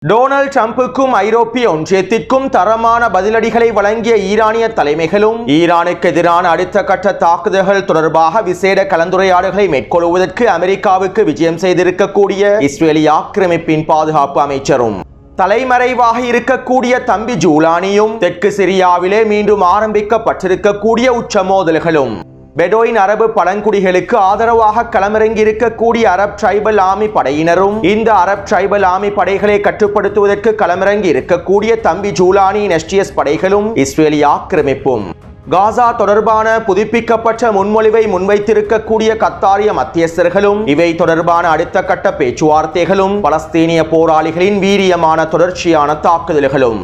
Donald ட்ரம்புக்கும் ஐரோப்பிய ஒன்றியத்திற்கும் தரமான பதிலடிகளை வழங்கிய ஈரானிய தலைமைகளும் ஈரானுக்கு எதிரான அடுத்த கட்ட தாக்குதல்கள் தொடர்பாக விசேட கலந்துரையாடல்களை மேற்கொள்வதற்கு அமெரிக்காவுக்கு விஜயம் செய்திருக்கக்கூடிய இஸ்ரேலிய ஆக்கிரமிப்பின் பாதுகாப்பு அமைச்சரும் தலைமறைவாக இருக்கக்கூடிய தம்பி ஜூலானியும் தெற்கு சிரியாவிலே மீண்டும் ஆரம்பிக்கப்பட்டிருக்கக்கூடிய உச்ச மோதல்களும் பெடோயின் அரபு பழங்குடிகளுக்கு ஆதரவாக களமிறங்கியிருக்கக்கூடிய அரப் ட்ரைபல் ஆர்மி படையினரும் இந்த அரப் ட்ரைபல் ஆர்மி படைகளை கட்டுப்படுத்துவதற்கு களமிறங்கி இருக்கக்கூடிய தம்பி ஜூலானியின் எஸ்டிஎஸ் படைகளும் இஸ்ரேலிய ஆக்கிரமிப்பும் காசா தொடர்பான புதுப்பிக்கப்பட்ட முன்மொழிவை முன்வைத்திருக்கக்கூடிய கத்தாரிய மத்தியஸ்தர்களும் இவை தொடர்பான அடுத்த கட்ட பேச்சுவார்த்தைகளும் பலஸ்தீனிய போராளிகளின் வீரியமான தொடர்ச்சியான தாக்குதல்களும்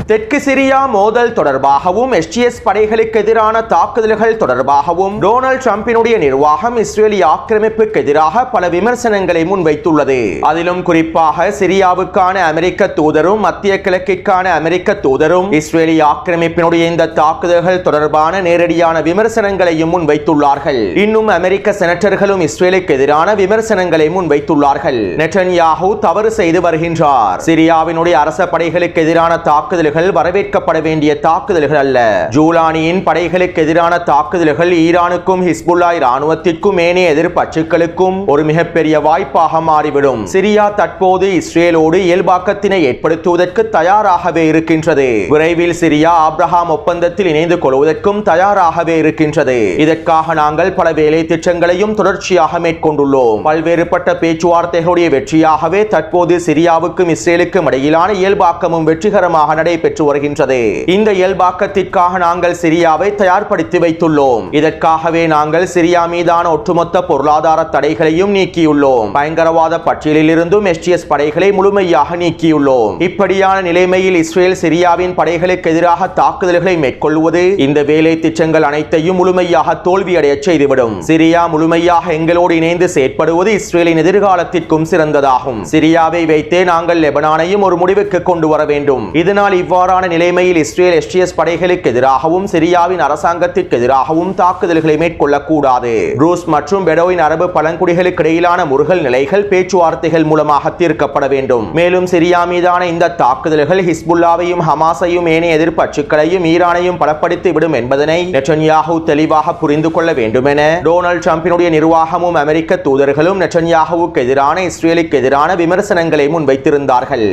தெற்கு சிரியா மோதல் தொடர்பாகவும் எஸ்டிஎஸ் படைகளுக்கு எதிரான தாக்குதல்கள் தொடர்பாகவும் டொனால்ட் ட்ரம்பினுடைய நிர்வாகம் இஸ்ரேலிய ஆக்கிரமிப்புக்கு எதிராக பல விமர்சனங்களை முன்வைத்துள்ளது. அதிலும் குறிப்பாக சிரியாவுக்கான அமெரிக்க தூதரும் மத்திய கிழக்கிற்கான அமெரிக்க தூதரும் இஸ்ரேலிய ஆக்கிரமிப்பினுடைய இந்த தாக்குதல்கள் தொடர்பான நேரடியான விமர்சனங்களையும் முன்வைத்துள்ளார்கள். இன்னும் அமெரிக்க செனட்டர்களும் இஸ்ரேலுக்கு எதிரான விமர்சனங்களை முன்வைத்துள்ளார்கள். நெட்டன்யாஹூ தவறு செய்து வருகின்றார். சிரியாவினுடைய அரச படைகளுக்கு எதிரான தாக்குதல்கள் வரவேற்கப்பட வேண்டிய தாக்குதல்கள் அல்ல. ஜூலானியின் படைகளுக்கு எதிரான தாக்குதல்கள் ஈரானுக்கும் ஹிஸ்புல்லா இராணுவத்திற்கும் ஏனைய எதிர்ப்பச்சுக்களுக்கும் ஒரு மிகப்பெரிய வாய்ப்பாக மாறிவிடும். சிரியா தற்போது இஸ்ரேலோடு இயல்பாக்கத்தினை ஏற்படுத்துவதற்கு தயாராகவே இருக்கின்றது. விரைவில் சிரியா ஆப்ரஹாம் ஒப்பந்தத்தில் இணைந்து கொள்வதற்கும் தயாராகவே இருக்கின்றது. இதற்காக நாங்கள் பல வேலை திட்டங்களையும் தொடர்ச்சியாக மேற்கொண்டுள்ளோம். பல்வேறுபட்ட பேச்சுவார்த்தைகளுடைய வெற்றியாகவே தற்போது சிரியாவுக்கும் இஸ்ரேலுக்கும் இடையிலான இயல்பாக்கமும் வெற்றிகரமாக நடைபெற்று வருகின்றது. இந்த இயல்பாக்கத்திற்காக நாங்கள் சிரியாவை தயார்படுத்தி வைத்துள்ளோம். இதற்காகவே நாங்கள் சிரியா மீதான ஒட்டுமொத்த பொருளாதார தடைகளையும் நீக்கியுள்ளோம். பயங்கரவாத பட்டியலில் இருந்தும் எஸ்டிஎஸ் படைகளை முழுமையாக நீக்கியுள்ளோம். இப்படியான நிலைமையில் இஸ்ரேல் சிரியாவின் படைகளுக்கு எதிராக தாக்குதல்களை மேற்கொள்வது இந்த வேலை திட்டங்கள் அனைத்தையும் முழுமையாக தோல்வியடைய செய்துவிடும். சிரியா முழுமையாக எங்களோடு இணைந்து செயற்படுவது இஸ்ரேலின் எதிர்காலத்திற்கும் சிறந்ததாகும். சிரியாவை வைத்தே நாங்கள் லெபனானையும் ஒரு முடிவுக்கு கொண்டு வர வேண்டும். இதனால் இவ்வாறான நிலைமையில் இஸ்ரேல் எஸ்டிஎஸ் படைகளுக்கு எதிராகவும் சிரியாவின் அரசாங்கத்திற்கு எதிராகவும் தாக்குதல்களை மேற்கொள்ளக்கூடாது. ரூஸ் மற்றும் பெடோயின் அரபு பழங்குடிகளுக்கு இடையிலான முறுகல் நிலைகள் பேச்சுவார்த்தைகள் மூலமாக தீர்க்கப்பட வேண்டும். மேலும் சிரியா மீதான இந்த தாக்குதல்கள் ஹிஸ்புல்லாவையும் ஹமாஸையும் ஏனைய எதிர்ப்பச்சுக்களையும் ஈரானையும் பலப்படுத்தி விடும் என்பதனை நெட்டன்யாஹூ தெளிவாக புரிந்து கொள்ள வேண்டும் என டொனால்ட் ட்ரம்பினுடைய நிர்வாகமும் அமெரிக்க தூதர்களும் நெட்டன்யாஹூவுக்கு எதிரான இஸ்ரேலுக்கு எதிரான விமர்சனங்களை முன்வைத்திருந்தார்கள்.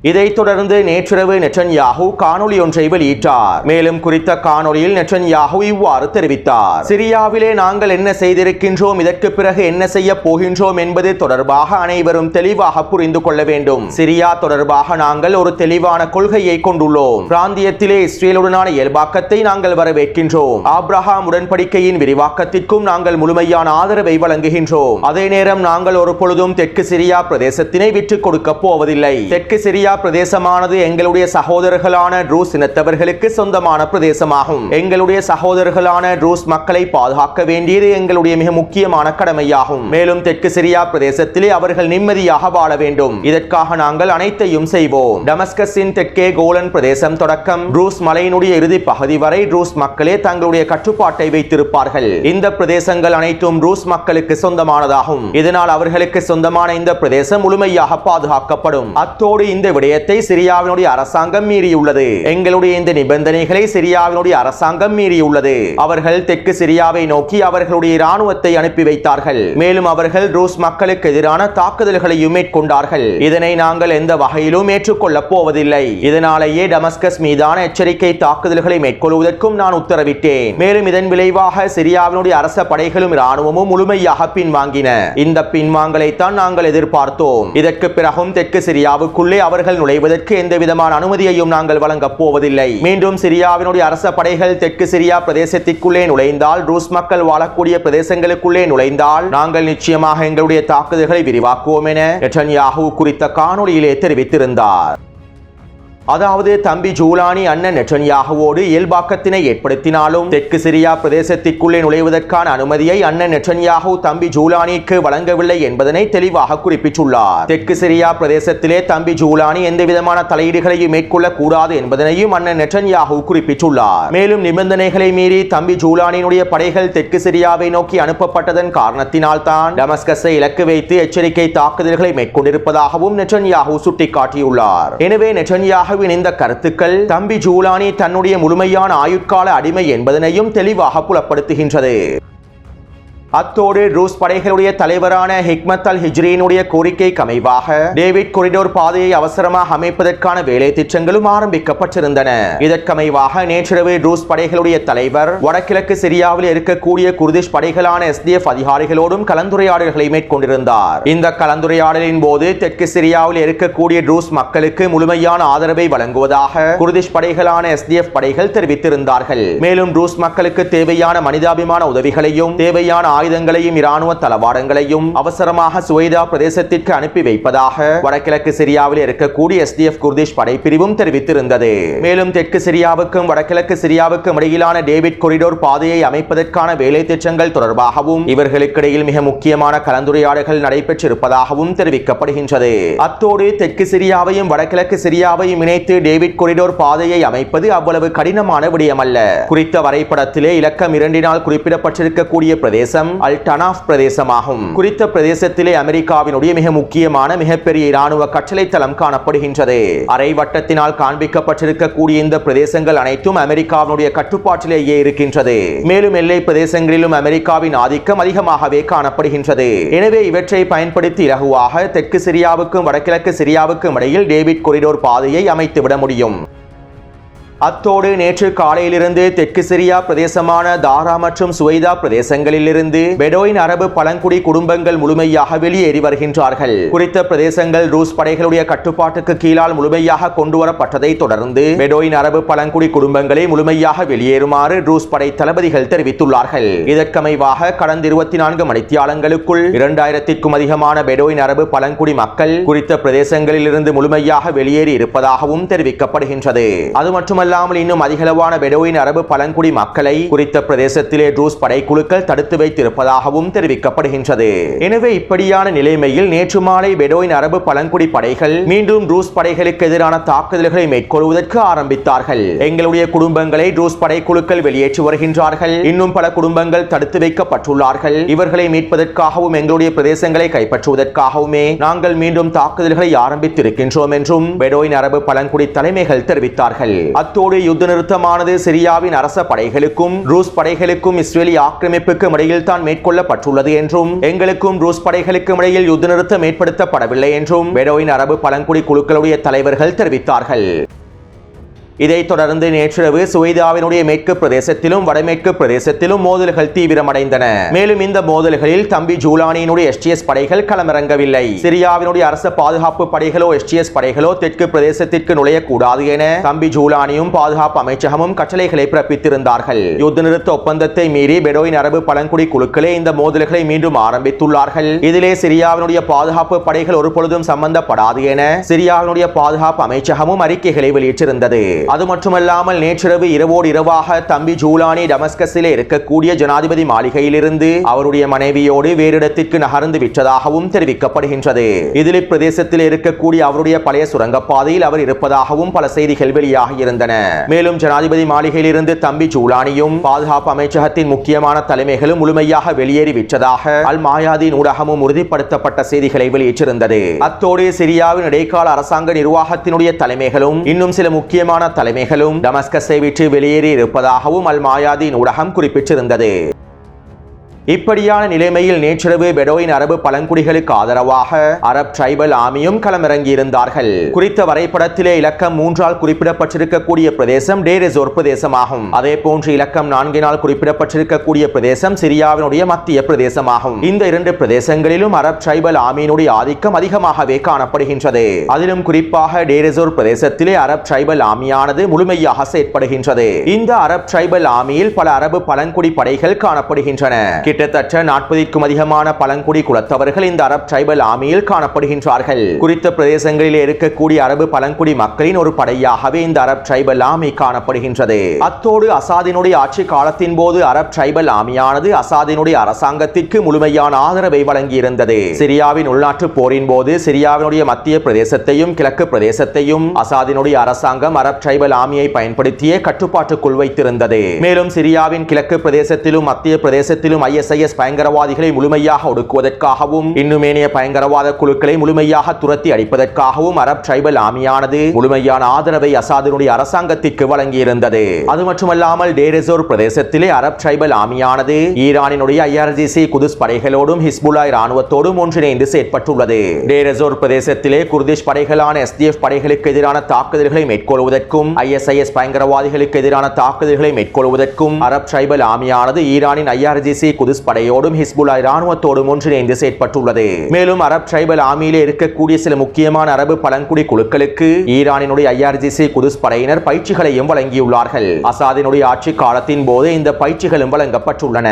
இதைத் தொடர்ந்து நேற்றிரவு நெட்டன்யாஹூ காணொலி ஒன்றை வெளியிட்டார். மேலும் குறித்த காணொலியில் நெட்டன்யாஹூ இவ்வாறு தெரிவித்தார். சிரியாவிலே நாங்கள் என்ன செய்திருக்கின்றோம், இதற்கு பிறகு என்ன செய்ய போகின்றோம் என்பது தொடர்பாக அனைவரும் தெளிவாக புரிந்து கொள்ள வேண்டும். சிரியா தொடர்பாக நாங்கள் ஒரு தெளிவான கொள்கையை கொண்டுள்ளோம். பிராந்தியத்திலே இஸ்ரேலுடனான இயல்பாக்கத்தை நாங்கள் வரவேற்கின்றோம். ஆப்ரஹாம் உடன்படிக்கையின் விரிவாக்கத்திற்கும் நாங்கள் முழுமையான ஆதரவை வழங்குகின்றோம். அதே நேரம் நாங்கள் ஒரு பொழுதும் தெற்கு சிரியா பிரதேசத்தினை விட்டுக் கொடுக்க போவதில்லை. தெற்கு சிரியா பிரதேசமானது எங்களுடைய சகோதரர்களான ரூஸ் இனத்தவர்களுக்கு சொந்தமான பிரதேசமாகும். எங்களுடைய சகோதரர்களான ரூஸ் மக்களை பாதுகாக்க வேண்டியது எங்களுடைய மிக முக்கியமான கடமையாகும். மேலும் தெற்கு சிரியா பிரதேசத்திலே அவர்கள் நிம்மதியாக வாழ வேண்டும். இதற்காக நாங்கள் அனைத்தையும் செய்வோம். டமஸ்கஸின் தெற்கே கோலன் பிரதேசம் தொடக்கம் ரூஸ் மலையினுடைய இறுதி பகுதி வரை ரூஸ் மக்களே தங்களுடைய கட்டுப்பாட்டை வைத்திருப்பார்கள். இந்த பிரதேசங்கள் அனைத்தும் ரூஸ் மக்களுக்கு சொந்தமானதாகும். இதனால் அவர்களுக்கு சொந்தமான இந்த பிரதேசம் முழுமையாக பாதுகாக்கப்படும். அத்தோடு இந்த விடயத்தை சிரியாவினுடைய அரசாங்கம் மீறியுள்ளது. எங்களுடைய இந்த நிபந்தனைகளை சிரியாவினுடைய அரசாங்கம் மீறியுள்ளது. அவர்கள் தெற்கு சிரியாவை நோக்கி அவர்களுடைய இராணுவத்தை அனுப்பி வைத்தார்கள். மேலும் அவர்கள் ரூஸ் மக்களுக்கு எதிரான தாக்குதல்களையும் மேற்கொண்டார்கள். இதனை நாங்கள் எந்த வகையிலும் ஏற்றுக்கொள்ளப் போவதில்லை. இதனாலேயே டமஸ்கஸ் மீதான எச்சரிக்கை தாக்குதல்களை மேற்கொள்வதற்கும் நான் உத்தரவிட்டேன். மேலும் இதன் விளைவாக சிரியாவினுடைய அரச படைகளும் இராணுவமும் முழுமையாக பின்வாங்கின. இந்த பின்வாங்கலைத்தான் நாங்கள் எதிர்பார்த்தோம். இதற்கு பிறகும் தெற்கு சிரியாவுக்குள்ளே அவர்கள் நுழைவதற்கு எந்த விதமான அனுமதியையும் நாங்கள் வழங்கப் போவதில்லை. மீண்டும் சிரியாவினுடைய அரச படைகள் தெற்கு சிரியா பிரதேசத்திற்குள்ளே நுழைந்தால், ரூஸ் மக்கள் வாழக்கூடிய பிரதேசங்களுக்குள்ளே நுழைந்தால் நாங்கள் நிச்சயமாக எங்களுடைய தாக்குதல்களை விரிவாக்குவோம் என நெட்டன்யாஹூ குறித்த காணொலியிலே தெரிவித்திருந்தார். அதாவது தம்பி ஜூலானி அண்ணன் நெட்டன்யாகுவோடு இயல்பாக்கத்தினை ஏற்படுத்தினாலும் தெற்கு சிரியா பிரதேசத்திற்குள்ளே நுழைவதற்கான அனுமதியை அண்ணன் நெட்டன்யாகு தம்பி ஜூலானிக்கு வழங்கவில்லை என்பதனை தெளிவாக குறிப்பிட்டுள்ளார். தெற்கு சிரியா பிரதேசத்திலே தம்பி ஜூலானி எந்தவிதமான தலையீடுகளையும் மேற்கொள்ள கூடாது என்பதனையும் அண்ணன் நெட்டன்யாகு குறிப்பிட்டுள்ளார். மேலும் நிபந்தனைகளை மீறி தம்பி ஜூலானியினுடைய படைகள் தெற்கு சிரியாவை நோக்கி அனுப்பப்பட்டதன் காரணத்தினால் தான் டமஸ்கஸை இலக்கு வைத்து எச்சரிக்கை தாக்குதல்களை மேற்கொண்டிருப்பதாகவும் நெட்டன்யாகு சுட்டிக்காட்டியுள்ளார். எனவே நெட்டன்யாகு இந்த கருத்துக்கள் தம்பி ஜூலானி தன்னுடைய முழுமையான ஆயுட்கால அடிமை என்பதனையும் தெளிவாக புலப்படுத்துகின்றது. அத்தோடு ரூஸ் படைகளுடைய தலைவரான ஹிக்மத் அல் ஹிஜ்ரியினுடைய கோரிக்கைக்கு அமைவாக டேவிட் கொரிடோர் பாதையை அவசரமாக அமைப்பதற்கான வேலை திட்டங்களும் ஆரம்பிக்கப்பட்டிருந்தன. இதற்கமைவாக நேற்றிரவு ரூஸ் படைகளுடைய தலைவர் வடகிழக்கு சிரியாவில் இருக்கக்கூடிய குர்திஷ் படைகளான SDF அதிகாரிகளோடும் கலந்துரையாடல்களை மேற்கொண்டிருந்தார். இந்த கலந்துரையாடலின் போது தெற்கு சிரியாவில் இருக்கக்கூடிய ரூஸ் மக்களுக்கு முழுமையான ஆதரவை வழங்குவதாக குர்திஷ் படைகளான SDF படைகள் தெரிவித்திருந்தார்கள். மேலும் ரூஸ் மக்களுக்கு தேவையான மனிதாபிமான உதவிகளையும் தேவையான ஆயுதங்களையும் இராணுவ தளவாடங்களையும் அவசரமாக சுவைதா பிரதேசத்திற்கு அனுப்பி வைப்பதாக வடகிழக்கு சிரியாவில் இருக்கக்கூடிய SDF குர்திஷ் படைப்பிரிவும் தெரிவித்திருந்தது. மேலும் தெற்கு சிரியாவுக்கும் வடகிழக்கு சிரியாவுக்கும் இடையிலான டேவிட் கொரிடோர் பாதையை அமைப்பதற்கான வேலை திட்டங்கள் தொடர்பாகவும் இவர்களுக்கிடையில் மிக முக்கியமான கலந்துரையாடல்கள் நடைபெற்றிருப்பதாகவும் தெரிவிக்கப்படுகின்றது. அத்தோடு தெற்கு சிரியாவையும் வடகிழக்கு சிரியாவையும் இணைத்து டேவிட் கொரிடோர் பாதையை அமைப்பது அவ்வளவு கடினமான விடயமல்ல. குறித்த வரைபடத்திலே இலக்கம் 2 குறிப்பிடப்பட்டிருக்கக்கூடிய பிரதேசம் அல் டனாஃப் பிரதேசமாகும். குறித்த பிரதேசத்திலே அமெரிக்காவினுடைய மிக முக்கியமான மிகப்பெரிய இராணுவ கட்டளை தளம் காணப்படுகின்றது. அரை வட்டத்தினால் காண்பிக்கப்பட்டிருக்கக்கூடிய இந்த பிரதேசங்கள் அனைத்தும் அமெரிக்காவினுடைய கட்டுப்பாட்டிலேயே இருக்கின்றது. மேலும் எல்லை பிரதேசங்களிலும் அமெரிக்காவின் ஆதிக்கம் அதிகமாகவே காணப்படுகின்றது. எனவே இவற்றை பயன்படுத்தி இலகுவாக தெற்கு சிரியாவுக்கும் வடகிழக்கு சிரியாவுக்கும் இடையில் டேவிட் கொரிடோர் பாதையை அமைத்துவிட முடியும். அத்தோடு நேற்று காலையிலிருந்து தெற்கு சிரியா பிரதேசமான தாரா மற்றும் சுவைதா பிரதேசங்களிலிருந்து பெடோயின் அரபு பழங்குடி குடும்பங்கள் முழுமையாக வெளியேறி வருகின்றார்கள். குறித்த பிரதேசங்கள் ரூஸ் படைகளுடைய கட்டுப்பாட்டுக்கு கீழால் முழுமையாக கொண்டுவரப்பட்டதை தொடர்ந்து பெடோயின் அரபு பழங்குடி குடும்பங்களை முழுமையாக வெளியேறுமாறு ரூஸ் படை தளபதிகள் தெரிவித்துள்ளார்கள். இதற்கமைவாக கடந்த 24 மணித்தியாலங்களுக்குள் 2000க்கும் அதிகமான பெடோயின் அரபு பழங்குடி மக்கள் குறித்த பிரதேசங்களில் இருந்து முழுமையாக வெளியேறி இருப்பதாகவும் தெரிவிக்கப்படுகின்றது. அது மட்டுமல்ல இன்னும் அதிகளவான பெடோயின் அரபு பழங்குடி மக்களை குறித்த பிரதேசத்திலே ரூஸ் படைக்குழுக்கள் தடுத்து வைத்திருப்பதாகவும் தெரிவிக்கப்படுகின்றது. எனவே இப்படியான நிலைமையில் நேற்று மாலை பெடோயின் அரபு பழங்குடி படைகள் மீண்டும் ரூஸ் படைகளுக்கு எதிரான தாக்குதல்களை மேற்கொள்வதற்கு ஆரம்பித்தார்கள். எங்களுடைய குடும்பங்களை ரூஸ் படைக்குழுக்கள் வெளியேற்றி வருகின்றார்கள். இன்னும் பல குடும்பங்கள் தடுத்து வைக்கப்பட்டுள்ளார்கள். இவர்களை மீட்பதற்காகவும் எங்களுடைய பிரதேசங்களை கைப்பற்றுவதற்காகவுமே நாங்கள் மீண்டும் தாக்குதல்களை ஆரம்பித்திருக்கின்றோம் என்றும் பெடோயின் அரபு பழங்குடி தலைமைகள் தெரிவித்தார்கள். அத்தோடு யுத்த நிறுத்தமானது சிரியாவின் அரச படைகளுக்கும் ரூஸ் படைகளுக்கும் இஸ்ரேலிய ஆக்கிரமிப்புக்கும் இடையில் தான் மேற்கொள்ளப்பட்டுள்ளது என்றும் எங்களுக்கும் ரூஸ் படைகளுக்கும் இடையில் யுத்த நிறுத்தம் ஏற்படுத்தப்படவில்லை என்றும் பெடோயின் அரபு பழங்குடி குழுக்களுடைய தலைவர்கள் தெரிவித்தார்கள். இதைத் தொடர்ந்து நேற்றிரவு சுவைதாவினுடைய மேற்கு பிரதேசத்திலும் வடமேற்கு பிரதேசத்திலும் மோதல்கள் தீவிரமடைந்தன. மேலும் இந்த மோதல்களில் தம்பி ஜூலானியினுடைய STS படைகள் களமிறங்கவில்லை. சிரியாவினுடைய அரச பாதுகாப்பு படைகளோ STS படைகளோ தெற்கு பிரதேசத்திற்கு நுழையக்கூடாது என தம்பி ஜூலானியும் பாதுகாப்பு அமைச்சகமும் கட்டளைகளை பிறப்பித்திருந்தார்கள். யுத்த நிறுத்த ஒப்பந்தத்தை மீறி பெடோயின் அரபு பழங்குடி குழுக்களே இந்த மோதல்களை மீண்டும் ஆரம்பித்துள்ளார்கள். இதிலே சிரியாவினுடைய பாதுகாப்பு படைகள் ஒருபொழுதும் சம்பந்தப்படாது என சிரியாவினுடைய பாதுகாப்பு அமைச்சகமும் அறிக்கைகளை வெளியிட்டிருந்தது. அது மட்டுமல்லாமல் நேற்றிரவு இரவோடு இரவாக தம்பி ஜூலானி டமஸ்கஸிலே இருக்கக்கூடிய ஜனாதிபதி மாளிகையிலிருந்து அவருடைய மனைவியோடு வேறு இடத்திற்கு நகர்ந்து விட்டதாகவும் தெரிவிக்கப்படுகின்றது. இதிலிப் பிரதேசத்தில் இருக்கக்கூடிய அவருடைய பழைய சுரங்கப்பாதையில் அவர் இருப்பதாகவும் பல செய்திகள் வெளியாகி இருந்தன. மேலும் ஜனாதிபதி மாளிகையிலிருந்து தம்பி ஜூலானியும் பாதுகாப்பு அமைச்சகத்தின் முக்கியமான தலைமைகளும் முழுமையாக வெளியேறி விட்டதாக அல் மாயாதீன் ஊடகமும் உறுதிப்படுத்தப்பட்ட செய்திகளை வெளியிட்டிருந்தது. அத்தோடு சிரியாவின் இடைக்கால அரசாங்க நிர்வாகத்தினுடைய தலைமைகளும் இன்னும் சில முக்கியமான தலைமைகளும் டமஸ்கஸை விட்டு வெளியேறி இருப்பதாகவும் அல் மாயாதீன் ஊடகம் குறிப்பிட்டிருந்தது. இப்படியான நிலைமையில் நேற்றிரவு பெடோயின் அரபு பழங்குடிகளுக்கு ஆதரவாக அரப் ட்ரைபல் ஆர்மியும் களமிறங்கியிருந்தார்கள். குறித்த வரைபடத்திலே இலக்கம் 3 குறிப்பிடப்பட்டிருக்கக்கூடிய பிரதேசம் டேர் எஸ்-ஜோர் பிரதேசமாகும். அதே போன்று இலக்கம் 4 குறிப்பிடப்பட்டிருக்கக்கூடிய பிரதேசம் சிரியாவினுடைய மத்திய பிரதேசமாகும். இந்த 2 பிரதேசங்களிலும் அரப் ட்ரைபல் ஆர்மியினுடைய ஆதிக்கம் அதிகமாகவே காணப்படுகின்றது. அதிலும் குறிப்பாக டேர் எஸ்-ஜோர் பிரதேசத்திலே அரப் ட்ரைபல் ஆர்மியானது முழுமையாக செயற்படுகின்றது. இந்த அரப் ட்ரைபல் ஆர்மியில் பல அரபு பழங்குடி படைகள் காணப்படுகின்றன. கிட்டத்தட்ட 40க்கும் அதிகமான பழங்குடி குலத்தவர்கள் இந்த அரப் ட்ரைபல் ஆர்மியில் காணப்படுகின்றார்கள். குறித்த பிரதேசங்களில் இருக்கக்கூடிய அரபு பழங்குடி மக்களின் ஒரு படையாகவே இந்த அரப் ட்ரைபல் ஆர்மி காணப்படுகின்றது. அத்தோடு அசாதினுடைய ஆட்சி காலத்தின் போது அரப் ட்ரைபல் ஆர்மியானது அசாதினுடைய அரசாங்கத்திற்கு முழுமையான ஆதரவை வழங்கியிருந்தது. சிரியாவின் உள்நாட்டு போரின் போது சிரியாவினுடைய மத்திய பிரதேசத்தையும் கிழக்கு பிரதேசத்தையும் அசாதினுடைய அரசாங்கம் அரப் ட்ரைபல் ஆர்மியை பயன்படுத்திய கட்டுப்பாட்டுக்குள் வைத்திருந்தது. மேலும் சிரியாவின் கிழக்கு பிரதேசத்திலும் மத்திய பிரதேசத்திலும் ISIS பயங்கரவாதிகளை முழுமையாக ஒடுக்குவதற்காகவும் இன்னுமேனிய பயங்கரவாத குழுக்களை முழுமையாக துரத்தி அடிப்பதற்காகவும் அரப் ட்ரைபல் ஆர்மியானது முழுமையான ஆதரவை அசாதினுடைய அரசாங்கத்திற்கு வழங்கியிருந்தது. அது மட்டுமல்லாமல் டேரெசோர் பிரதேசத்திலே அரப் ட்ரைபல் ஆர்மியானது ஈரானினுடைய IRGC குதுஸ் படைகளோடும் ஹிஸ்புல்லா இராணுவத்தோடும் ஒன்றிணைந்து செயற்பட்டுள்ளது. டேரெசோர் பிரதேசத்திலே குர்திஷ் படைகளான SDF படைகளுக்கு எதிரான தாக்குதல்களை மேற்கொள்வதற்கும் ISIS பயங்கரவாதிகளுக்கு எதிரான தாக்குதல்களை மேற்கொள்வதற்கும் அரப் ட்ரைபல் ஆர்மியானது ஈரானின் IRGC குதுஸ் படையோடும் ஹிஸ்புல்லா இராணுவத்தோடும் ஒன்றிணைந்து செயற்பட்டுள்ளது. மேலும் அரப் ட்ரைபல் ஆர்மியிலே இருக்கக்கூடிய சில முக்கியமான அரபு பழங்குடி குழுக்களுக்கு ஈரானினுடைய IRGC குதுஸ் படையினர் பயிற்சிகளையும் வழங்கியுள்ளார்கள். அசாதினுடைய ஆட்சி காலத்தின் போது இந்த பயிற்சிகளும் வழங்கப்பட்டுள்ளன.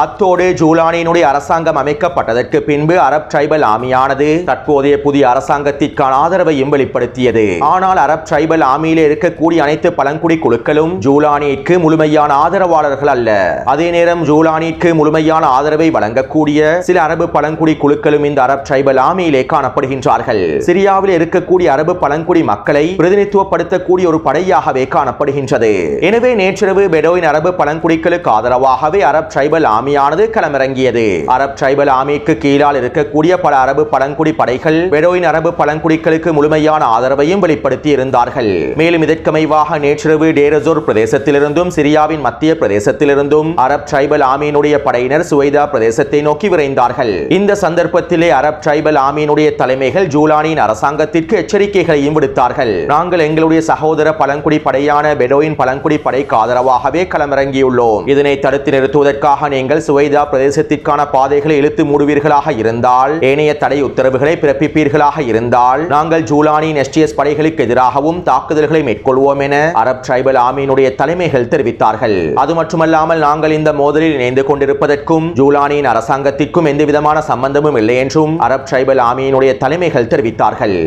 அத்தோடு ஜூலானியினுடைய அரசாங்கம் அமைக்கப்பட்டதற்கு பின்பு அரப் ட்ரைபல் ஆர்மியானது தற்போதைய புதிய அரசாங்கத்திற்கான ஆதரவையும் வெளிப்படுத்தியது. ஆனால் அரப் ட்ரைபல் ஆர்மியிலே இருக்கக்கூடிய அனைத்து பழங்குடி குழுக்களும் ஜூலானிற்கு முழுமையான ஆதரவாளர்கள் அல்ல. அதே நேரம் ஜூலானிற்கு முழுமையான ஆதரவை வழங்கக்கூடிய சில அரபு பழங்குடி குழுக்களும் இந்த அரப் ட்ரைபல் ஆர்மியிலே காணப்படுகின்றார்கள். சிரியாவில் இருக்கக்கூடிய அரபு பழங்குடி மக்களை பிரதிநிதித்துவப்படுத்தக்கூடிய ஒரு படையாகவே காணப்படுகின்றது. எனவே நேற்றிரவு பெடோயின் அரபு பழங்குடிகளுக்கு ஆதரவாகவே அரப் ட்ரைபல் ஆர்மியானது களமிறங்கியது. அரப் ட்ரைபல் ஆர்மிக்கு கீழால் இருக்கக்கூடிய பல அரபு பழங்குடி படைகள் பெடோயின் அரபு பழங்குடிகளுக்கு முழுமையான ஆதரவையும் வெளிப்படுத்தி இருந்தார்கள். மேலும் இதற்கமைவாக நேற்றிரவு டேரெசோர் பிரதேசத்திலிருந்தும் சிரியாவின் மத்திய பிரதேசத்திலிருந்தும் அரப் ட்ரைபல் ஆர்மியினுடைய படையினர் சுவைதா பிரதேசத்தை நோக்கி விரைந்தார்கள். இந்த சந்தர்ப்பத்திலே அரப் ட்ரைபல் ஆர்மியினுடைய தலைமைகள் ஜூலானியின் அரசாங்கத்திற்கு எச்சரிக்கைகளையும் விடுத்தார்கள். நாங்கள் எங்களுடைய சகோதர பழங்குடி படையான பெடோயின் பழங்குடி படைக்கு ஆதரவாகவே களமிறங்கியுள்ளோம். இதனை தடுத்து நிறுத்துவதற்காக நீங்கள் சுவைதா பிரதேசத்திற்கான பாதைகளை இழுத்து மூடுவீர்களாக இருந்தால், ஏனைய தடை உத்தரவுகளை பிறப்பிப்பீர்களாக இருந்தால் நாங்கள் ஜூலானியின் STS படைகளுக்கு எதிராகவும் தாக்குதல்களை மேற்கொள்வோம் என அரப் ட்ரைபல் ஆர்மியினுடைய தலைமைகள் தெரிவித்தார்கள். அது மட்டுமல்லாமல் நாங்கள் இந்த மோதலில் இணைந்து கொண்டிருப்பதற்கும் ஜூலானியின் அரசாங்கத்திற்கும் எந்தவிதமான சம்பந்தமும் இல்லை என்றும் அரப் ட்ரைபல் ஆர்மியினுடைய தலைமைகள் தெரிவித்தார்கள்.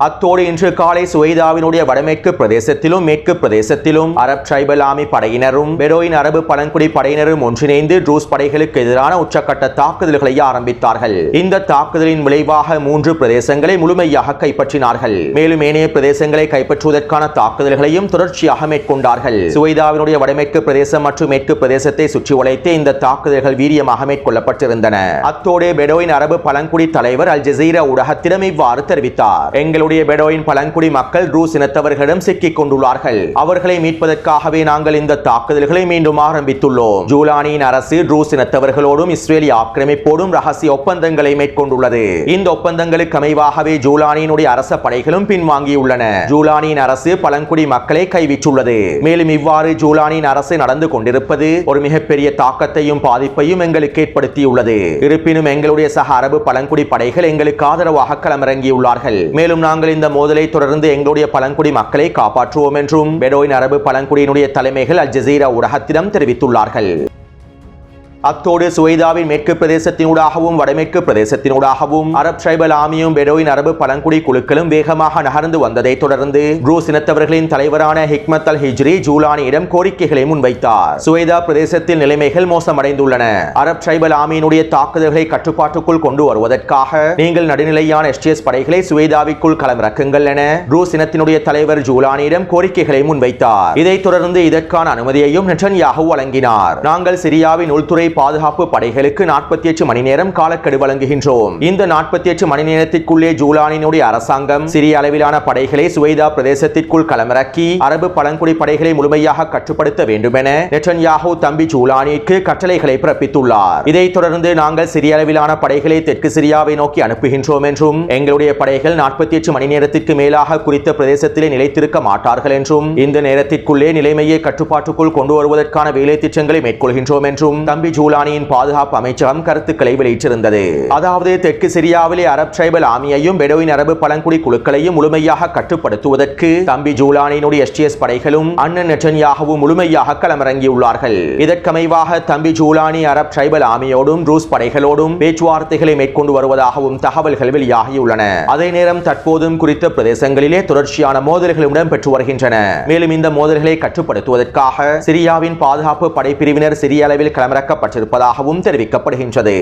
அத்தோடு இன்று காலை சுவைதாவினுடைய வடமேற்கு பிரதேசத்திலும் மேற்கு பிரதேசத்திலும் அரப் ட்ரைபல் ஆர்மி படையினரும் பெடோயின் அரபு பழங்குடி படையினரும் ஒன்றிணைந்து ட்ரூஸ் படைகளுக்கு எதிரான உச்சக்கட்ட தாக்குதல்களை ஆரம்பித்தார்கள். இந்த தாக்குதலின் விளைவாக 3 பிரதேசங்களை முழுமையாக கைப்பற்றினார்கள். மேலும் ஏனைய பிரதேசங்களை கைப்பற்றுவதற்கான தாக்குதல்களையும் தொடர்ச்சியாக மேற்கொண்டார்கள். சுவைதாவினுடைய வடமேற்கு பிரதேசம் மற்றும் மேற்கு பிரதேசத்தை சுற்றி வளைத்து இந்த தாக்குதல்கள் வீரியமாக மேற்கொள்ளப்பட்டிருந்தன. அத்தோடு பெடோயின் அரபு பழங்குடி தலைவர் அல் ஜசீரா ஊடகத்திடம் இவ்வாறு தெரிவித்தார். பெடோயின் பழங்குடி மக்கள் ட்ரூஸ் இனத்தவர்களிடம் சிக்கிக் கொண்டுள்ளார்கள். அவர்களை மீட்பதற்காகவே நாங்கள் இந்த தாக்குதல்களை மீண்டும் ஆரம்பித்துள்ளோம். ஜூலானியின் அரசு ட்ரூஸ் இனத்தவர்களோடும் இஸ்ரேலிய ஆக்கிரமிப்போடும் ரகசிய ஒப்பந்தங்களை மேற்கொண்டுள்ளது. இந்த ஒப்பந்தங்களுக்கு அமைவாகவே ஜூலானியினுடைய அரச படைகளும் பின்வாங்கியுள்ளன. ஜூலானியின் அரசு பழங்குடி மக்களை கைவிட்டுள்ளது. மேலும் இவ்வாறு ஜூலானியின் அரசு நடந்து கொண்டிருப்பது ஒரு மிகப்பெரிய தாக்கத்தையும் பாதிப்பையும் எங்களுக்கு ஏற்படுத்தியுள்ளது. இருப்பினும் எங்களுடைய சக அரபு பழங்குடி படைகள் எங்களுக்கு ஆதரவாக களமிறங்கியுள்ளார்கள். மேலும் நாங்கள் இந்த மோதலை தொடர்ந்து எங்களுடைய பழங்குடி மக்களை காப்பாற்றுவோம் என்றும் பெடோயின் அரபு பழங்குடியினுடைய தலைமைகள் அல் ஜசீரா ஊடகத்திடம் தெரிவித்துள்ளார்கள். அத்தோடு சுவைதாவின் மேற்கு பிரதேசத்தினூடாகவும் வடமேற்கு பிரதேசத்தினூடாகவும் அரப் ட்ரைபல் ஆர்மியும் பெடோயின் அரபு பழங்குடி குழுக்களும் வேகமாக நகர்ந்து வந்ததை தொடர்ந்து ட்ரூஸ் இனத்தவர்களின் தலைவரான ஹிக்மத் அல் ஹிஜ்ரி ஜூலானியிடம் கோரிக்கைகளை முன்வைத்தார். சுவைதா பிரதேசத்தில் நிலைமைகள் மோசமடைந்துள்ளன. அரப் ட்ரைபல் ஆர்மியினுடைய தாக்குதல்களை கட்டுப்பாட்டுக்குள் கொண்டு வருவதற்காக நீங்கள் நடுநிலையான STS படைகளை சுவைதாவிற்குள் களமிறக்குங்கள் என ட்ரூஸ் இனத்தினுடைய தலைவர் ஜூலானியிடம் கோரிக்கைகளை முன்வைத்தார். இதைத் தொடர்ந்து இதற்கான அனுமதியையும் நெட்டன்யாஹூ வழங்கினார். நாங்கள் சிரியாவின் உள்துறை பாதுகாப்பு படைகளுக்கு 48 மணி நேரம் காலக்கெடு வழங்குகின்றோம். இந்த 48 மணி நேரத்திற்குள்ளே ஜூலானினுடைய அரசாங்கம் சிறிய அளவிலான படைகளை சுவைதா பிரதேசத்திற்குள் களமிறக்கி அரபு பழங்குடி படைகளை முழுமையாக கட்டுப்படுத்த வேண்டும் என நெட்டன்யாஹூ தம்பி ஜூலானிற்கு கட்டளைகளை பிறப்பித்துள்ளார். இதைத் தொடர்ந்து நாங்கள் சிறிய அளவிலான படைகளை தெற்கு சிரியாவை நோக்கி அனுப்புகின்றோம் என்றும் எங்களுடைய படைகள் 48 மணி நேரத்திற்கு மேலாக குறித்த பிரதேசத்திலே நிலைத்திருக்க மாட்டார்கள் என்றும் இந்த நேரத்திற்குள்ளே நிலைமையை கட்டுப்பாட்டுக்குள் கொண்டு வருவதற்கான வேலை திட்டங்களை மேற்கொள்கின்றோம் என்றும் தம்பி ஜூலானியின் பாதுகாப்பு அமைச்சகம் கருத்துக்களை வெளியிட்டிருந்தது. அதாவது தெற்கு சிரியாவிலே அரப் ட்ரைபல் ஆர்மியையும் பெடோயின் அரபு பழங்குடி குழுக்களையும் முழுமையாக கட்டுப்படுத்துவதற்கு தம்பி ஜூலானியினுடைய STS படைகளும் அண்ணன் நெட்டன்யாஹுவும் முழுமையாக களமிறங்கியுள்ளார்கள். இதற்கமைவாக தம்பி ஜூலானி அரப் ட்ரைபல் ஆர்மியோடும் ரூஸ் படைகளோடும் பேச்சுவார்த்தைகளை மேற்கொண்டு வருவதாகவும் தகவல்கள் வெளியாகியுள்ளன. அதே நேரம் தற்போதும் குறித்த பிரதேசங்களிலே தொடர்ச்சியான மோதல்கள் இடம்பெற்று வருகின்றன. மேலும் இந்த மோதல்களை கட்டுப்படுத்துவதற்காக சிரியாவின் பாதுகாப்பு படைப்பிரிவினர் சிறிய அளவில் களமிறக்கப்பட்டிருப்பதாகவும் தெரிவிக்கப்படுகின்றது.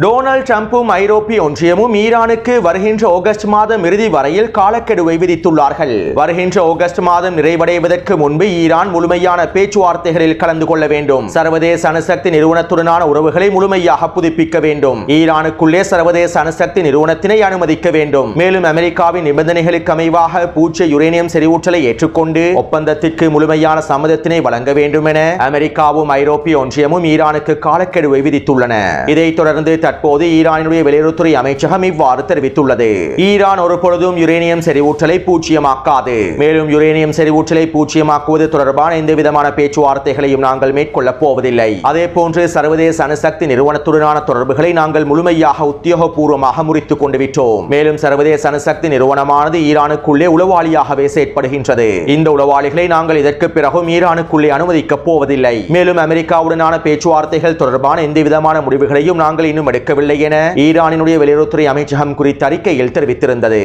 டொனால்ட் ட்ரம்பும் ஐரோப்பிய ஒன்றியமும் ஈரானுக்கு வருகின்ற ஆகஸ்ட் மாதம் இறுதி வரையில் காலக்கெடுவை விதித்துள்ளார்கள். வருகின்ற ஆகஸ்ட் மாதம் நிறைவடைவதற்கு முன்பு ஈரான் முழுமையான பேச்சுவார்த்தைகளில் கலந்து கொள்ள வேண்டும். சர்வதேச அணுசக்தி நிறுவனத்துடனான உறவுகளை முழுமையாக புதுப்பிக்க வேண்டும். ஈரானுக்குள்ளே சர்வதேச அணுசக்தி நிறுவனத்தினை அனுமதிக்க வேண்டும். மேலும் அமெரிக்காவின் நிபந்தனைகளுக்கு அமைவாக பூஜ்ஜிய யுரேனியம் செறிவூட்டலை ஏற்றுக்கொண்டு ஒப்பந்தத்திற்கு முழுமையான சம்மதத்தினை வழங்க வேண்டும் என அமெரிக்காவும் ஐரோப்பிய ஒன்றியமும் ஈரானுக்கு காலக்கெடுவை விதித்துள்ளன. இதைத் தொடர்ந்து தற்போது ஈரானுடைய வெளியுறவுத்துறை அமைச்சகம் இவ்வாறு தெரிவித்துள்ளது. ஈரான் ஒரு பொழுதும் யுரேனியம் செறிவூட்டலை பூஜ்ஜியமாக்காது. மேலும் யுரேனியம் செறிவூட்டலை பூஜ்ஜியமாக்குவது தொடர்பான எந்த விதமான பேச்சுவார்த்தைகளையும் நாங்கள் மேற்கொள்ளப் போவதில்லை. அதே போன்று சர்வதேச அணுசக்தி நிறுவனத்துடனான தொடர்புகளை நாங்கள் முழுமையாக உத்தியோகபூர்வமாக முறித்துக் கொண்டு விட்டோம். மேலும் சர்வதேச அணுசக்தி நிறுவனமானது ஈரானுக்குள்ளே உளவாளியாகவே செயற்படுகின்றது. இந்த உளவாளிகளை நாங்கள் இதற்கு பிறகும் ஈரானுக்குள்ளே அனுமதிக்கப் போவதில்லை. மேலும் அமெரிக்காவுடனான பேச்சுவார்த்தைகள் தொடர்பான எந்த விதமான முடிவுகளையும் நாங்கள் இன்னும் எடுக்கவில்லை என ஈரானினுடைய வெளியுறவுத்துறை அமைச்சகம் குறித்த அறிக்கையில் தெரிவித்திருந்தது.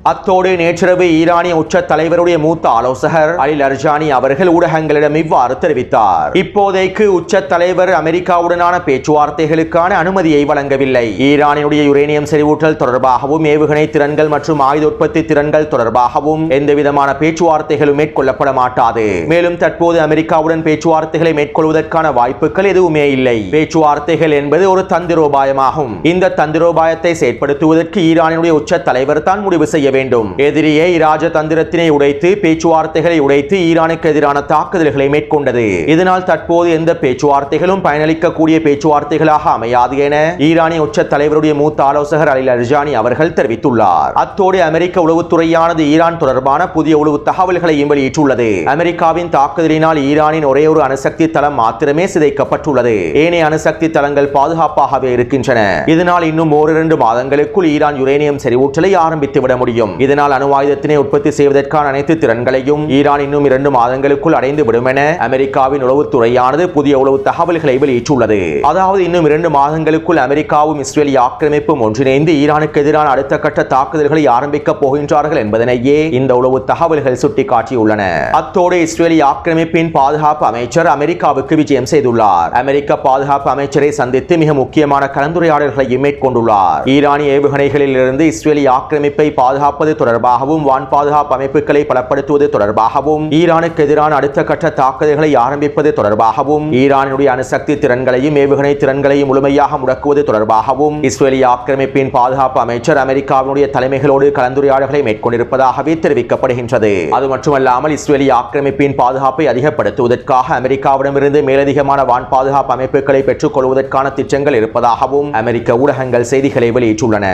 அத்தோடு நேற்றிரவு ஈரானிய உச்ச தலைவருடைய மூத்த ஆலோசகர் அலி லர்ஜானி அவர்கள் ஊடகங்களிடம் இவ்வாறு தெரிவித்தார். இப்போதைக்கு உச்ச தலைவர் அமெரிக்காவுடனான பேச்சுவார்த்தைகளுக்கான அனுமதியை வழங்கவில்லை. ஈரானினுடைய யுரேனியம் செறிவூட்டல் தொடர்பாகவும் ஏவுகணை திறன்கள் மற்றும் ஆயுத உற்பத்தி திறன்கள் தொடர்பாகவும் எந்தவிதமான பேச்சுவார்த்தைகளும் மேற்கொள்ளப்பட மாட்டாது. மேலும் தற்போது அமெரிக்காவுடன் பேச்சுவார்த்தைகளை மேற்கொள்வதற்கான வாய்ப்புகள் எதுவுமே இல்லை. பேச்சுவார்த்தைகள் என்பது ஒரு தந்திரோபாயமாகும். இந்த தந்திரோபாயத்தை செயற்படுத்துவதற்கு ஈரானினுடைய உச்ச தலைவர் தான் முடிவு செய்ய வேண்டும். எதிரியை இராஜதந்திரத்தினை உடைத்து பேச்சுவார்த்தைகளை உடைத்து ஈரானுக்கு எதிரான தாக்குதல்களை மேற்கொண்டது. இதனால் தற்போது எந்த பேச்சுவார்த்தைகளும் பயனளிக்கக்கூடிய பேச்சுவார்த்தைகளாக அமையாது என ஈரானிய உச்ச தலைவருடைய மூத்த ஆலோசகர் அலி லர்ஜானி அவர்கள் தெரிவித்துள்ளார். அத்தோடு அமெரிக்க உளவுத்துறையானது ஈரான் தொடர்பான புதிய உளவு தகவல்களையும் வெளியிட்டுள்ளது. அமெரிக்காவின் தாக்குதலினால் ஈரானின் ஒரே ஒரு அணுசக்தி தளம் மாத்திரமே சிதைக்கப்பட்டுள்ளது. ஏனைய அணுசக்தி தளங்கள் பாதுகாப்பாகவே இருக்கின்றன. இதனால் இன்னும் ஓரிரண்டு மாதங்களுக்குள் ஈரான் யுரேனியம் செறிவூட்டலை ஆரம்பித்துவிட முடியும். இதனால் அணு ஆயுதத்தினை உற்பத்தி செய்வதற்கான அனைத்து திறன்களையும் ஈரான் இன்னும் 2 மாதங்களுக்குள் அடைந்து விடும் என அமெரிக்காவின் உளவுத்துறையானது புதிய உளவு தகவல்களை வெளியிட்டுள்ளது. அதாவது இன்னும் 2 மாதங்களுக்குள் அமெரிக்காவும் இஸ்ரேலிய ஆக்கிரமிப்பும் ஒன்றிணைந்து ஈரானுக்கு எதிரான அடுத்த கட்ட தாக்குதல்களை ஆரம்பிக்க போகின்றார்கள் என்பதனையே இந்த உளவு தகவல்கள் சுட்டிக்காட்டியுள்ளன. அத்தோடு இஸ்ரேலிய ஆக்கிரமிப்பின் பாதுகாப்பு அமைச்சர் அமெரிக்காவுக்கு விஜயம் செய்துள்ளார். அமெரிக்க பாதுகாப்பு அமைச்சரை சந்தித்து மிக முக்கியமான கலந்துரையாடல்களை மேற்கொண்டுள்ளார். ஈரானிய ஏவுகணைகளில் இருந்து இஸ்ரேலிய ஆக்கிரமிப்பை பாதுகாப்பது தொடர்பாகவும் வான் பாதுகாப்பு அமைப்புகளை பலப்படுத்துவது தொடர்பாகவும் ஈரானுக்கு எதிரான அடுத்த கட்ட தாக்குதல்களை ஆரம்பிப்பது தொடர்பாகவும் ஈரானுடைய அணுசக்தி திறன்களையும் ஏவுகணை திறன்களையும் முழுமையாக முடக்குவது தொடர்பாகவும் இஸ்ரேலிய ஆக்கிரமிப்பின் பாதுகாப்பு அமைச்சர் அமெரிக்காவினுடைய தலைமைகளோடு கலந்துரையாடல்களை மேற்கொண்டிருப்பதாகவே தெரிவிக்கப்படுகின்றது. அது மட்டுமல்லாமல் இஸ்ரேலிய ஆக்கிரமிப்பின் பாதுகாப்பை அதிகப்படுத்துவதற்காக அமெரிக்காவிடமிருந்து மேலதிகமான வான் பாதுகாப்பு அமைப்புகளை பெற்றுக் கொள்வதற்கான திட்டங்கள் இருப்பதாகவும் அமெரிக்க ஊடகங்கள் செய்திகளை வெளியிட்டுள்ளன.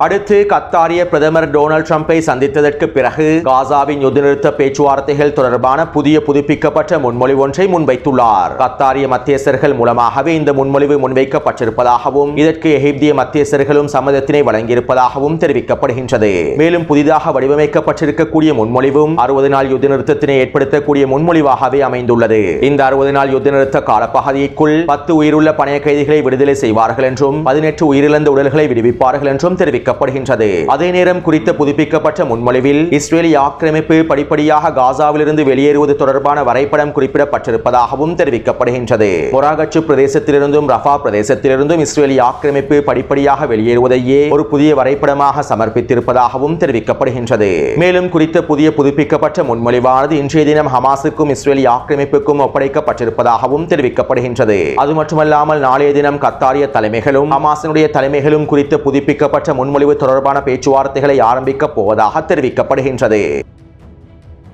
அடுத்து கத்தாரிய பிரதமர் டொனால்ட் ட்ரம்பை சந்தித்ததற்கு பிறகு காசாவின் யுத்த நிறுத்த பேச்சுவார்த்தைகள் தொடர்பான புதுப்பிக்கப்பட்ட முன்மொழிவு ஒன்றை முன்வைத்துள்ளார். கத்தாரிய மத்தியஸ்தர்கள் மூலமாகவே இந்த முன்மொழிவு முன்வைக்கப்பட்டிருப்பதாகவும் இதற்கு எகிப்திய மத்தியஸ்தர்களும் சம்மதத்தினை வழங்கியிருப்பதாகவும் தெரிவிக்கப்படுகின்றது. மேலும் புதிதாக வடிவமைக்கப்பட்டிருக்கக்கூடிய முன்மொழிவும் 60 நாள் யுத்த நிறுத்தத்தினை ஏற்படுத்தக்கூடிய முன்மொழிவாகவே அமைந்துள்ளது. இந்த 60 நாள் யுத்த நிறுத்த காலப்பகுதிக்குள் 10 உயிருள்ள பணைய கைதிகளை விடுதலை செய்வார்கள் என்றும் 18 உயிரிழந்த உடல்களை விடுவிப்பார்கள் என்றும் தெரிவிக்க அதே நேரம் குறித்த புதுப்பிக்கப்பட்ட முன்மொழிவில் இஸ்ரேலிய ஆக்கிரமிப்பு படிப்படியாக காசாவிலிருந்து வெளியேறுவது தொடர்பான வரைபடம் குறிப்பிடப்பட்டிருப்பதாகவும் தெரிவிக்கப்படுகின்றது. மொராகச்சு பிரதேசத்திலிருந்தும் ரஃபா பிரதேசத்திலிருந்தும் இஸ்ரேலிய ஆக்கிரமிப்பு படிப்படியாக வெளியேறுவதையே ஒரு புதிய வரைபடமாக சமர்ப்பித்திருப்பதாகவும் தெரிவிக்கப்படுகின்றது. மேலும் குறித்த புதிய புதுப்பிக்கப்பட்ட முன்மொழிவானது இன்றைய தினம் ஹமாஸுக்கும் இஸ்ரேலிய ஆக்கிரமிப்புக்கும் ஒப்படைக்கப்பட்டிருப்பதாகவும் தெரிவிக்கப்படுகின்றது. அது மட்டுமல்லாமல் நாளைய தினம் கத்தாரிய தலைமைகளும் ஹமாஸினுடைய தலைமைகளும் குறித்த புதுப்பிக்கப்பட்ட முன்மொழிவு தொடர்பான பேச்சுவார்த்தைகளை ஆரம்பிக்கப் போவதாக தெரிவிக்கப்படுகின்றது.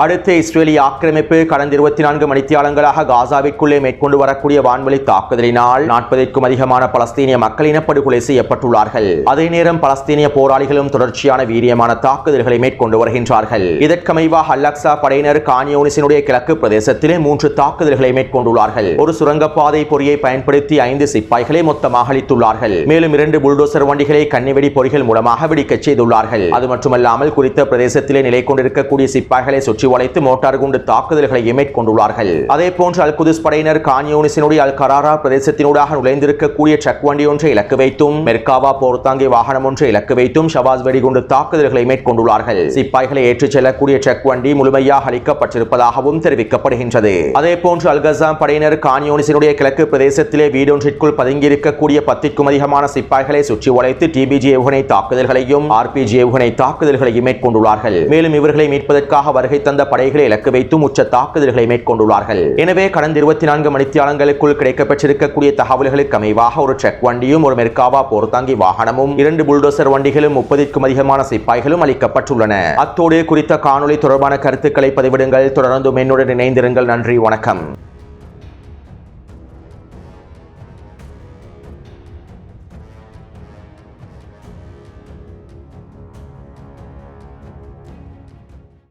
அடுத்து இஸ்ரேலிய ஆக்கிரமிப்பு கடந்த 24 மணித்தியாலங்களாக காசாவிற்குள்ளே மேற்கொண்டு வரக்கூடிய வான்வழி தாக்குதலினால் 40க்கும் அதிகமான பலஸ்தீனிய மக்கள் இனப்படுகொலை செய்யப்பட்டுள்ளார்கள். அதே நேரம் பலஸ்தீனிய போராளிகளும் தொடர்ச்சியான வீரியமான தாக்குதல்களை மேற்கொண்டு வருகின்றார்கள். இதற்கமைவாக அல்-அக்ஸா படையினர் கான் யூனிஸினுடைய கிழக்கு பிரதேசத்திலே 3 தாக்குதல்களை மேற்கொண்டுள்ளார்கள். ஒரு சுரங்கப்பாதை பொறியை பயன்படுத்தி 5 சிப்பாய்களை மொத்தமாக அளித்துள்ளார்கள். மேலும் 2 புல்டோசர் வண்டிகளை கன்னிவெடி பொறிகள் மூலமாக வெடிக்கச் செய்துள்ளார்கள். அது மட்டுமல்லாமல் குறித்த பிரதேசத்திலே நிலை கொண்டிருக்கக்கூடிய சிப்பாய்களை சுற்றி வளைத்து மோட்டார் குண்டு தாக்குதல்களை மேற்கொண்டுள்ளார்கள். அதே போன்று அல் குதுஸ் படையினர் கான் யூனிஸினுடைய அல் கராரா பிரதேசத்தினூடாக நுழைந்திருக்கக்கூடிய ட்ரக் வண்டி ஒன்றை இலக்கு வைத்தும் மெர்காவா போர்த்தாங்கி வாகனம் ஒன்றை இலக்கு வைத்தும் ஷவாஸ் வெடிகுண்டு தாக்குதல்களை மேற்கொண்டுள்ளார்கள். சிப்பாய்களை ஏற்றிச் செல்லக்கூடிய ட்ரக் வண்டி முழுமையாக அளிக்கப்பட்டிருப்பதாகவும் தெரிவிக்கப்படுகின்றது. அதே போன்று அல்-கஸாம் படையினர் கான் யூனிஸினுடைய கிழக்கு பிரதேசத்திலே வீடொன்றிற்குள் பதுங்கியிருக்கக்கூடிய 10க்கும் அதிகமான சிப்பாய்களை சுற்றி வளைத்து டிபிஜி ஏவுகணை தாக்குதல்களையும் ஆர்பிஜி ஏவுகணை தாக்குதல்களையும் மேற்கொண்டுள்ளார்கள். மேலும் இவர்களை மீட்பதற்காக வருகை தந்த படைகளை இலக்கு வைத்தும் உச்ச தாக்குதல்களை மேற்கொண்டுள்ளார்கள். எனவே கடந்த 24 மணித்தியாலங்களுக்குள் கிடைக்கப்பெற்றிருக்கக்கூடிய தகவல்களுக்கு அமைவாக ஒரு ட்ரக் வண்டியும் ஒரு மெர்காவா போர்த்தாங்கி வாகனமும் 2 புல்டோசர் வண்டிகளும் 30க்கும் அதிகமான சிப்பாய்களும் அளிக்கப்பட்டுள்ளன. அத்தோடு குறித்த காணொளி தொடர்பான கருத்துக்களை பதிவிடுங்கள். தொடர்ந்து என்னுடன் இணைந்திருங்கள். நன்றி, வணக்கம்.